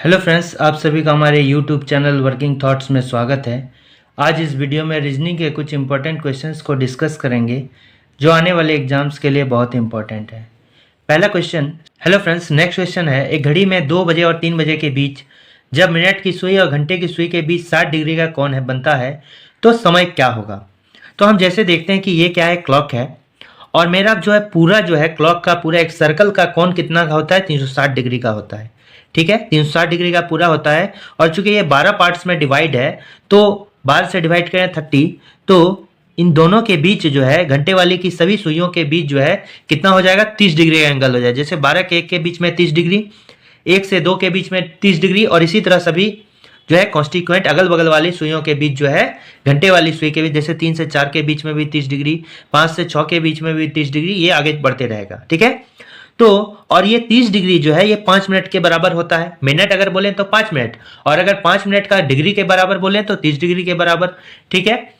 Hello friends, आप सभी का हमारे यूट्यूब चैनल वर्किंग थॉट्स में स्वागत है। आज इस वीडियो में रीजनिंग के कुछ इंपॉर्टेंट क्वेश्चंस को डिस्कस करेंगे जो आने वाले एग्जाम्स के लिए बहुत इंपॉर्टेंट है। पहला question, hello friends, next question है, एक घड़ी में 2 बजे और 3 बजे के बीच जब मिनट की सुई और घंटे की सुई के बीच 60 डिग्री का कोण है बनता है तो समय क्या होगा। तो हम जैसे देखते हैं कि ये क्या है, क्लॉक है और मेरा जो है पूरा जो है क्लॉक का पूरा एक सर्कल का कोण कितना का होता है, 360 डिग्री का होता है। ठीक है, 360 डिग्री का पूरा होता है और चूंकि ये 12 पार्ट्स में डिवाइड है तो 12 से डिवाइड करें 30, तो इन दोनों के बीच जो है घंटे वाली की सभी सुइयों के बीच जो है कितना हो जाएगा, 30 डिग्री का एंगल हो जाए। जैसे 12 के 1 के बीच में 30 डिग्री, 1 से 2 के बीच में 30 डिग्री और इसी तरह सभी जो है कॉन्स्टिक्वेंट अगल बगल वाली सुइयों के बीच जो है घंटे वाली सुई के बीच, जैसे 3 से 4 के बीच में भी 30 डिग्री, 5 से 6 के बीच में भी 30 डिग्री, ये आगे बढ़ते रहेगा। ठीक है, तो और ये 30 डिग्री जो है ये 5 मिनट के बराबर होता है। मिनट अगर बोले तो 5 मिनट, और अगर 5 मिनट का डिग्री के बराबर बोले तो 30 डिग्री के बराबर। ठीक है,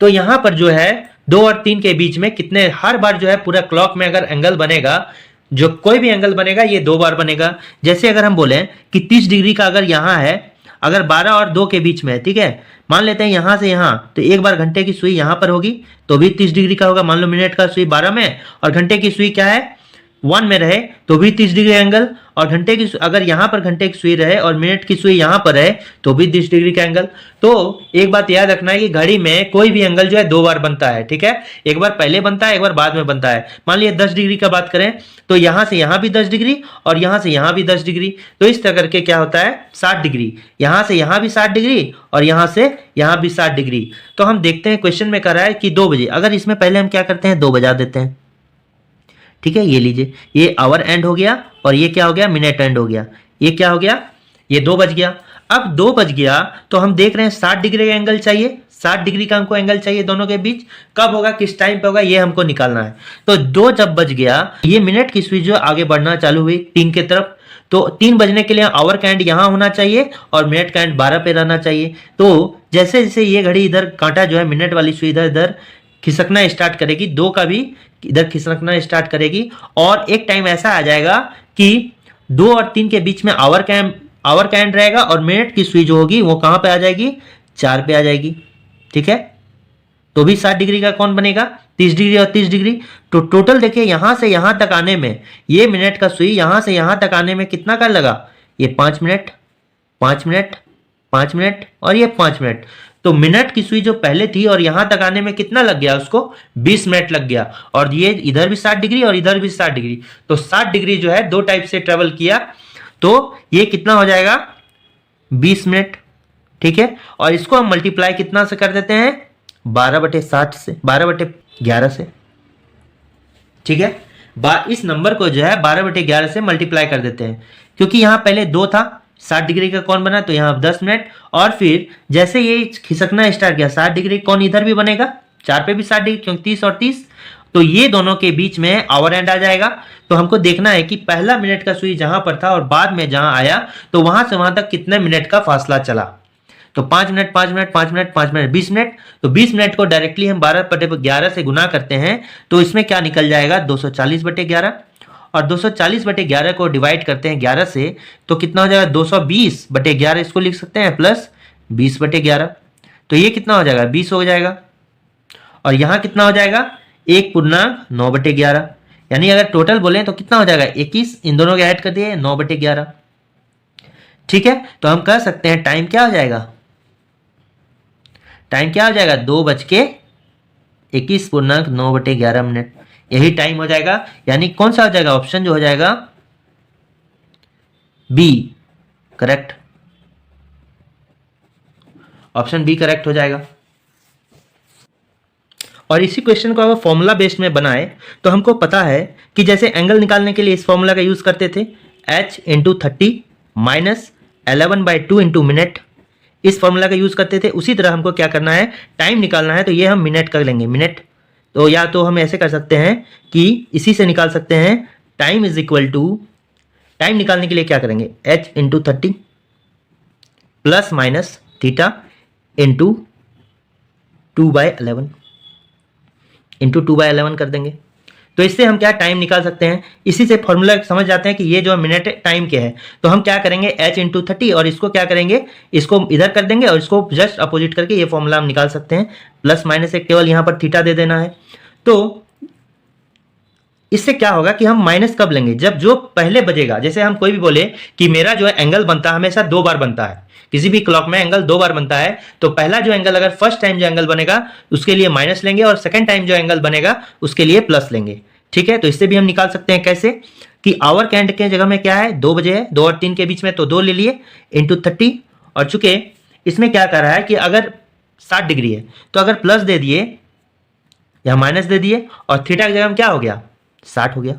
तो यहां पर जो है 2 और 3 के बीच में कितने, हर बार जो है पूरा क्लॉक में अगर एंगल बनेगा, जो कोई भी एंगल बनेगा ये 2 बार बनेगा। जैसे अगर हम बोले कि 30 डिग्री का अगर यहां है, अगर 12 और 2 के बीच में है, ठीक है, मान लेते हैं यहां से यहां, तो एक बार घंटे की सुई यहां पर होगी तो भी 30 डिग्री का होगा। मान लो मिनट का सुई 12 में और घंटे की सुई क्या है 1 में रहे तो भी 30 डिग्री एंगल, और घंटे की अगर यहां पर घंटे की सुई रहे और मिनट की सुई यहां पर है तो भी 30 डिग्री का एंगल। तो एक बात याद रखना है कि घड़ी में कोई भी एंगल जो है 2 बार बनता है। ठीक है, एक बार पहले बनता है, एक बार बाद में बनता है। मान लिया 10 डिग्री का बात करें तो यहां से यहां भी 10 डिग्री और यहां से यहां भी 10 डिग्री, तो इस तरह करके क्या होता है 60 डिग्री, यहां से यहां भी 60 डिग्री और यहां से यहां भी 60 डिग्री। तो हम देखते हैं क्वेश्चन में कह रहा है कि 2 बजे, अगर इसमें पहले हम क्या करते हैं 2 बजा देते हैं। ठीक है, ये लीजिए, ये आवर एंड हो गया और ये क्या हो गया, मिनट एंड हो गया। ये क्या हो गया, ये 2 बज गया। अब 2 बज गया तो हम देख रहे हैं 60 डिग्री का एंगल चाहिए, 60 डिग्री का हमको एंगल चाहिए दोनों के बीच। कब होगा, किस टाइम पे होगा, ये हमको निकालना है। तो 2 जब बज गया, ये मिनट की स्विच जो आगे बढ़ना चालू हुई 3 की तरफ, तो 3 बजने के लिए आवर का एंड यहां होना चाहिए और मिनट का एंड 12 पे रहना चाहिए। तो जैसे जैसे ये घड़ी इधर कांटा जो है मिनट वाली सुई इधर इधर खिसकना स्टार्ट करेगी, 2 का भी इधर खिसकना स्टार्ट करेगी और एक टाइम ऐसा आ जाएगा कि 2 और 3 के बीच में आवर का एंड रहेगा और मिनट की सुई जो होगी वो कहां पे आ जाएगी, 4 पे आ जाएगी। ठीक है, तो भी 60 डिग्री का कौन बनेगा, 30 डिग्री और 30 डिग्री। तो टोटल देखिए यहां से यहां तक आने में, ये मिनट का सुई यहां से यहां तक आने में कितना का लगा, ये 5 मिनट, 5 मिनट, 5 मिनट और ये 5 मिनट। तो मिनट की सुई जो पहले थी और यहां तक आने में कितना लग गया उसको, 20 मिनट लग गया। और ये इधर भी 60 डिग्री और इधर भी 60 डिग्री, तो 60 डिग्री जो है 2 टाइप से ट्रेवल किया, तो ये कितना हो जाएगा 20 मिनट। ठीक है, और इसको हम मल्टीप्लाई कितना से कर देते हैं, 12/60 से, 12/11 से। ठीक है, इस नंबर को जो है 12/11 से मल्टीप्लाई कर देते हैं, क्योंकि यहां पहले 2 था, 60 डिग्री का कौन बना तो यहां 10 मिनट, और फिर जैसे ये खिसकना स्टार्ट किया 60 डिग्री कौन इधर भी बनेगा, 4 पे भी 60 डिग्री, क्योंकि 30 और 30, तो ये दोनों के बीच में आवर एंड आ जाएगा। तो हमको देखना है कि पहला मिनट का सुई जहां पर था और बाद में जहां आया तो वहां से वहां तक कितने मिनट का फासला चला। तो 5 minute, 5 minute, 5 minute, 5 minute, 20 minute. तो 20 मिनट को डायरेक्टली हम 12/11 से गुना करते हैं तो इसमें क्या निकल जाएगा, 240/11, और 240/11 को डिवाइड करते हैं 11 से तो कितना हो जाएगा, 220/11 इसको लिख सकते हैं प्लस 20/11। तो ये कितना हो जाएगा, 20 हो जाएगा, और यहां कितना हो जाएगा 1/9/11, यानी अगर टोटल बोले तो कितना हो जाएगा 21, इन दोनों के ऐड कर दिए 9/11। ठीक है, तो हम कह सकते हैं टाइम क्या हो जाएगा, टाइम क्या हो जाएगा 2:21.9/11 मिनट, यही टाइम हो जाएगा। यानी कौन सा हो जाएगा, ऑप्शन जो हो जाएगा B correct, option B correct हो जाएगा। और इसी क्वेश्चन को अगर फॉर्मूला बेस्ड में बनाए तो हमको पता है कि जैसे एंगल निकालने के लिए इस फॉर्मूला का यूज करते थे, h × 30 माइनस 11/2 इंटू मिनट, इस फॉर्मूला का यूज करते थे। उसी तरह हमको क्या करना है, टाइम निकालना है तो ये हम मिनट कर लेंगे, मिनट। तो या तो हम ऐसे कर सकते हैं कि इसी से निकाल सकते हैं, time is equal to, time निकालने के लिए क्या करेंगे, h × 30 plus minus theta into 2/11 into 2/11 कर देंगे। तो इससे हम क्या टाइम निकाल सकते हैं, इसी से फॉर्मूला समझ जाते हैं कि ये जो मिनट टाइम के है। तो हम क्या करेंगे h इंटू 30 और इसको क्या करेंगे, इसको इधर कर देंगे और इसको जस्ट अपोजिट करके ये फॉर्मूला हम निकाल सकते हैं। प्लस माइनस एक केवल यहाँ पर थीटा दे देना है। तो इससे क्या होगा कि हम माइनस कब लेंगे, जब जो पहले बजेगा। जैसे हम कोई भी बोले कि मेरा जो है एंगल बनता है हमेशा 2 बार बनता है, किसी भी क्लॉक में एंगल 2 बार बनता है। तो पहला जो एंगल, अगर फर्स्ट टाइम जो एंगल बनेगा उसके लिए माइनस लेंगे और सेकंड टाइम जो एंगल बनेगा उसके लिए प्लस लेंगे। ठीक है, तो इससे भी हम निकाल सकते हैं कैसे कि आवर के एंड के जगह में क्या है 2 बजे है, 2 और 3 के बीच में, तो 2 ले लिए इंटू 30। और चूंकि इसमें क्या कर रहा है कि अगर 60 डिग्री है तो अगर प्लस दे दिए या माइनस दे दिए और थीटा की जगह में क्या हो गया 60 हो गया,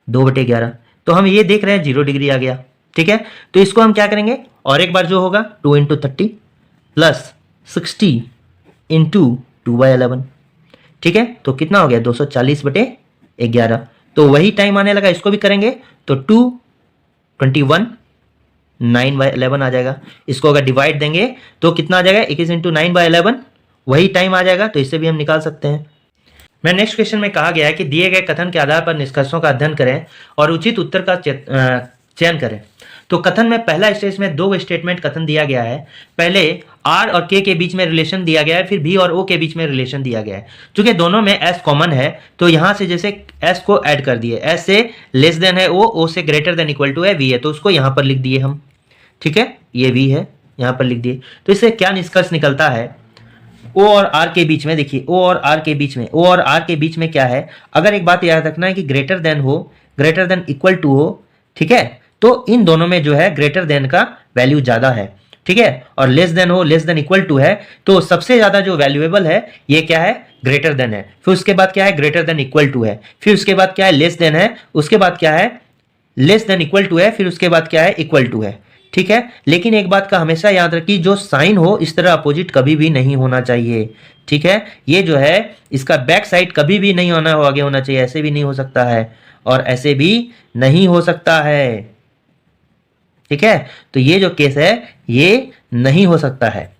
2/11। तो हम ये देख रहे हैं 0 डिग्री आ गया। ठीक है, तो इसको हम क्या करेंगे, और एक बार जो होगा 2 इंटू 30 प्लस 60 इंटू 2/11। ठीक है, तो कितना हो गया 240/11। तो वही टाइम आने लगा, इसको भी करेंगे तो 221 9/11 आ जाएगा। इसको अगर डिवाइड देंगे तो कितना आ जाएगा 21 इंटू 9/11, वही टाइम आ जाएगा। तो इससे भी हम निकाल सकते हैं। मैं नेक्स्ट क्वेश्चन में कहा गया है कि दिए गए कथन के आधार पर निष्कर्षों का अध्ययन करें और उचित उत्तर का चयन करें। तो कथन में पहला स्टेज में 2 स्टेटमेंट कथन दिया गया है। पहले आर और के बीच में रिलेशन दिया गया है, फिर बी और ओ के बीच में रिलेशन दिया गया है। चूंकि दोनों में एस कॉमन है तो यहां से जैसे एस को ऐड कर दिए, एस से लेस देन है ओ से ग्रेटर देन इक्वल टू है वी है, तो उसको यहां पर लिख दिए हम। ठीक है, ये वी है, यहां पर लिख दिए। तो इससे क्या निष्कर्ष निकलता है, ओ और आर के बीच में, देखिए ओ और आर के बीच में, ओ और आर के बीच में क्या है, अगर एक बात याद रखना है कि ग्रेटर देन हो, ग्रेटर देन इक्वल टू हो। ठीक है, तो इन दोनों में जो है ग्रेटर देन का वैल्यू ज्यादा है। ठीक है, और लेस देन हो, लेस देन इक्वल टू है, तो सबसे ज्यादा जो वैल्यूएबल है ये क्या है, ग्रेटर देन है। फिर उसके बाद क्या है, ग्रेटर देन इक्वल टू है। फिर उसके बाद क्या है, लेस देन है। उसके बाद क्या है, लेस देन इक्वल टू है। फिर उसके बाद क्या है, इक्वल टू है। ठीक है, लेकिन एक बात का हमेशा याद रखिए, जो साइन हो इस तरह अपोजिट कभी भी नहीं होना चाहिए। ठीक है, ये जो है इसका बैक साइड कभी भी नहीं होना, हो आगे होना चाहिए। ऐसे भी नहीं हो सकता है और ऐसे भी नहीं हो सकता है। ठीक है, तो ये जो केस है ये नहीं हो सकता है।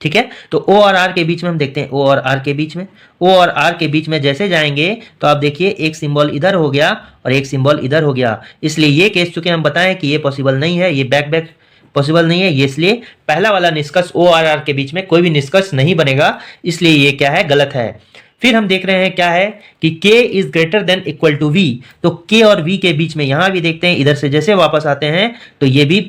ठीक है, तो ओ और आर के बीच में हम देखते हैं, ओ और आर के बीच में, ओ और आर के बीच में जैसे जाएंगे तो आप देखिए एक सिंबल इधर हो गया और एक सिंबल इधर हो गया। इसलिए ये केस चूंकि हम बताएं कि ये पॉसिबल नहीं है, ये बैक बैक पॉसिबल नहीं है, ये इसलिए पहला वाला निष्कर्ष ओ और आर के बीच में कोई भी निष्कर्ष नहीं बनेगा, इसलिए ये क्या है, गलत है। फिर हम देख रहे हैं क्या है कि k is greater than equal to v, तो k और v के बीच में यहां भी देखते हैं, इधर से जैसे वापस आते हैं तो ये भी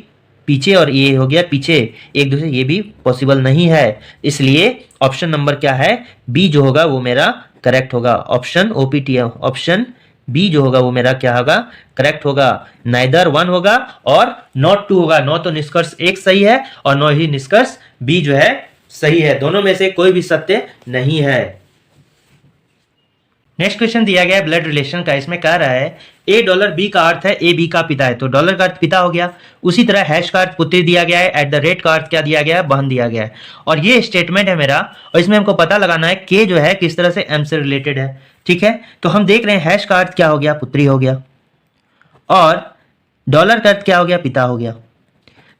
पीछे और ये हो गया पीछे एक दूसरे, ये भी पॉसिबल नहीं है। इसलिए ऑप्शन नंबर क्या है, बी जो होगा वो मेरा करेक्ट होगा। ऑप्शन ओपीटी, ऑप्शन बी जो होगा वो मेरा क्या होगा, करेक्ट होगा। नाइदर 1 होगा और नॉट 2 होगा। नॉ तो निष्कर्ष एक सही है और नॉ ही निष्कर्ष बी जो है सही है। दोनों में से कोई भी सत्य नहीं है। नेक्स्ट क्वेश्चन दिया गया है ब्लड रिलेशन का। इसमें कह रहा है ए डॉलर बी का अर्थ है ए बी का पिता है, तो डॉलर का अर्थ पिता हो गया। उसी तरह हैश का अर्थ पुत्री दिया गया है, एट द रेट का अर्थ क्या दिया गया है, बहन दिया गया है। और ये स्टेटमेंट है मेरा, और इसमें हमको पता लगाना है के जो है किस तरह से एम से रिलेटेड है। ठीक है, तो हम देख रहे हैं हैश का अर्थ क्या हो गया, पुत्री हो गया, और डॉलर का अर्थ क्या हो गया, पिता हो गया।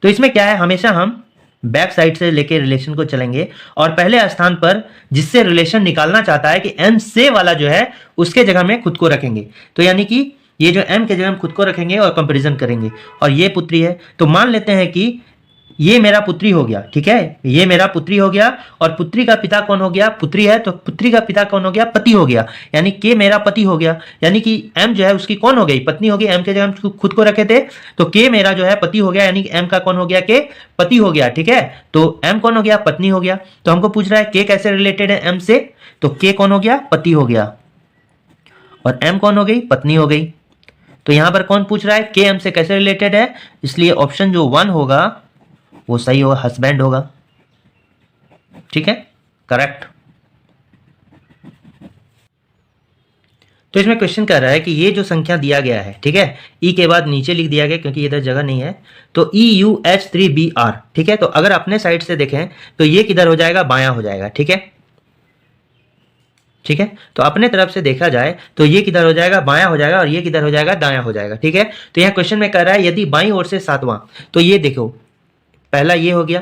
तो इसमें क्या है, हमेशा हम बैक साइड से लेके रिलेशन को चलेंगे और पहले स्थान पर जिससे रिलेशन निकालना चाहता है कि एम से वाला जो है उसके जगह में खुद को रखेंगे। तो यानी कि ये जो एम के जगह हम खुद को रखेंगे और कंपैरिजन करेंगे। और ये पुत्री है तो मान लेते हैं कि ये मेरा पुत्री हो गया। ठीक है, ये मेरा पुत्री हो गया और पुत्री का पिता कौन हो गया, पुत्री है तो पुत्री का पिता कौन हो गया, पति हो गया। यानी के मेरा पति हो गया, यानी कि एम जो है उसकी कौन हो गई, पत्नी हो गई। एम के जगह हम खुद को रखे थे तो के मेरा जो है पति हो गया, यानी कि एम का कौन हो गया, के पति हो गया। ठीक है, तो एम कौन हो गया, पत्नी हो गया। तो हमको पूछ रहा है के कैसे रिलेटेड है एम से, तो के कौन हो गया, पति हो गया, और एम कौन हो गई, पत्नी हो गई। तो यहां पर कौन पूछ रहा है, के एम से कैसे रिलेटेड है, इसलिए ऑप्शन जो 1 होगा वो सही होगा, हस्बैंड होगा। ठीक है, करेक्ट। तो इसमें क्वेश्चन कर रहा है कि ये जो संख्या दिया गया है, ठीक है, ई के बाद नीचे लिख दिया गया क्योंकि इधर जगह नहीं है, तो EUH3BR। ठीक है, तो अगर अपने साइड से देखें तो ये किधर हो जाएगा, बायां हो जाएगा। ठीक है, ठीक है, तो अपने तरफ से देखा जाए तो ये किधर हो जाएगा, बायां हो जाएगा, और ये किधर हो जाएगा, दायां हो जाएगा। ठीक है, तो यहाँ क्वेश्चन में कह रहा है यदि बाईं ओर से 7वां, तो ये देखो पहला ये हो गया,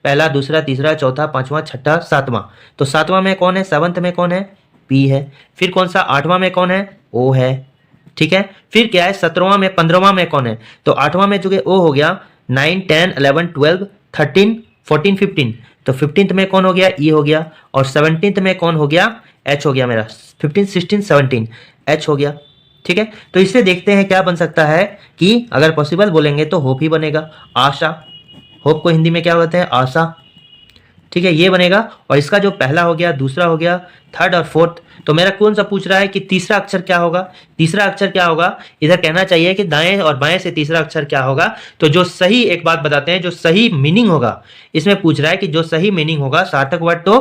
पहला, दूसरा, तीसरा, चौथा, पांचवा, छठा, 7वां। तो 7वां में कौन है, 7th में कौन है, पी है। फिर कौन सा 8वां में कौन है, ओ है, ठीक है। फिर क्या है 17वां में 15वां में कौन है, तो 8वां में चूंकि ओ हो गया, 9 10 11 12 13 14 15, तो 15th में कौन हो गया, ई हो गया, और 17th में कौन हो गया, एच हो गया मेरा, 15 16 17 एच हो गया, ठीक है। तो इससे देखते हैं क्या बन सकता है कि अगर पॉसिबल बोलेंगे तो होप ही बनेगा, आशा, होप को हिंदी में क्या बोलते हैं, आशा, ठीक है, ये बनेगा। और इसका जो पहला हो गया, दूसरा हो गया, थर्ड और फोर्थ, तो मेरा कौन सा पूछ रहा है कि तीसरा अक्षर क्या होगा, तीसरा अक्षर क्या होगा, इधर कहना चाहिए कि दाएं और बाएं से तीसरा अक्षर क्या होगा। तो जो सही, एक बात बताते हैं, जो सही मीनिंग होगा, इसमें पूछ रहा है कि जो सही मीनिंग होगा, सार्थक वर्ड तो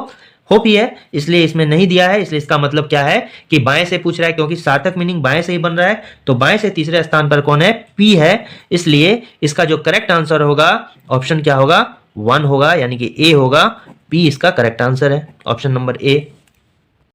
होप ही है, इसलिए इसमें नहीं दिया है, इसलिए इसका मतलब क्या है कि बाएं से पूछ रहा है, क्योंकि सार्थक मीनिंग बाएं से ही बन रहा है, तो बाएं से तीसरे स्थान पर कौन है, पी है, इसलिए इसका जो करेक्ट आंसर होगा, ऑप्शन क्या होगा, 1 होगा, यानी कि ए होगा, पी इसका करेक्ट आंसर है, ऑप्शन नंबर ए।